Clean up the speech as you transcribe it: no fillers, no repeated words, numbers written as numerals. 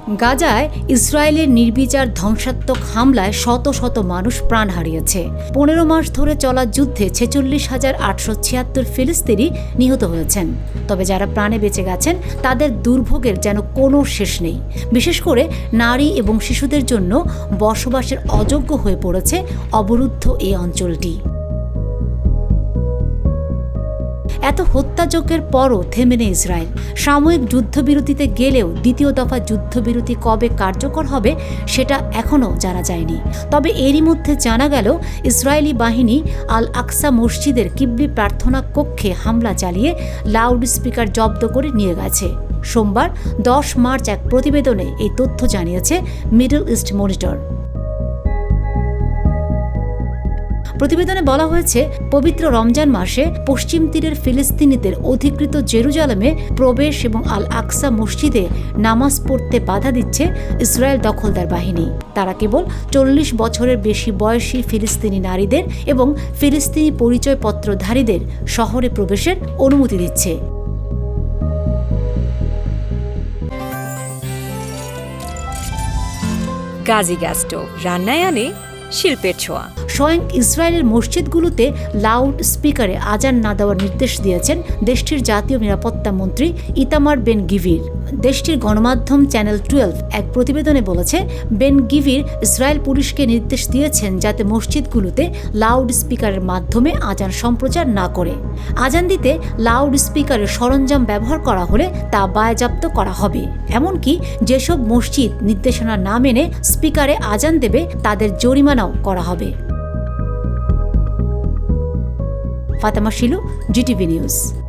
গাজায় ইসরায়েলের নির্বিচার ধ্বংসাত্মক হামলায় শত শত মানুষ প্রাণ হারিয়েছে। 15 মাস ধরে চলা যুদ্ধে 46,876 ফিলিস্তিনি নিহত হয়েছেন। তবে যারা প্রাণে বেঁচে গেছেন তাদের দুর্ভোগের যেন কোনো শেষ নেই। বিশেষ করে নারী এবং শিশুদের জন্য বসবাসের অযোগ্য হয়ে পড়েছে অবরুদ্ধ এই অঞ্চলটি। এত হত্যাযজ্ঞের পরও থেমে নেই ইসরায়েল। সাময়িক যুদ্ধবিরতিতে গেলেও দ্বিতীয় দফা যুদ্ধবিরতি কবে কার্যকর হবে সেটা এখনও জানা যায়নি। তবে এরই মধ্যে জানা গেল ইসরায়েলি বাহিনী আল আকসা মসজিদের কিবলি প্রার্থনা কক্ষে হামলা চালিয়ে লাউড স্পিকার জব্দ করে নিয়ে গেছে। সোমবার 10 মার্চ এক প্রতিবেদনে এই তথ্য জানিয়েছে মিডল ইস্ট মনিটর। প্রতিবেদনে বলা হয়েছে, পবিত্র রমজান মাসে পশ্চিম তীরের ফিলিস্তিনিদের অধিকৃত জেরুজালেমে প্রবেশ এবং আল আকসা মসজিদে নামাজ পড়তে বাধা দিচ্ছে ইসরায়েল দখলদার বাহিনী। তারা কেবল 40 বছরের বেশি বয়সী ফিলিস্তিনি নারীদের এবং ফিলিস্তিনি পরিচয়পত্রধারীদের শহরে প্রবেশের অনুমতি দিচ্ছে। গাজী গ্যাস স্টোভ রান্নায় আনে শিল্পের ছোঁয়া। স্বয়ং ইসরায়েলের মসজিদগুলোতে লাউড স্পিকারে আজান না দেওয়ার নির্দেশ দিয়েছেন দেশটির জাতীয় নিরাপত্তা মন্ত্রী ইতামার বেন গিভির। দেশটির গণমাধ্যম চ্যানেল 12 এক প্রতিবেদনে বলেছে, বেন গিভির ইসরায়েল পুলিশকে নির্দেশ দিয়েছেন যাতে মসজিদগুলোতে লাউড স্পিকারের মাধ্যমে আজান সম্প্রচার না করে। আজান দিতে লাউড স্পিকারের সরঞ্জাম ব্যবহার করা হলে তা বাজেয়াপ্ত করা হবে। এমনকি যেসব মসজিদ নির্দেশনা না মেনে স্পিকারে আজান দেবে তাদের জরিমানাও করা হবে। Fatema Shilu, GTV news.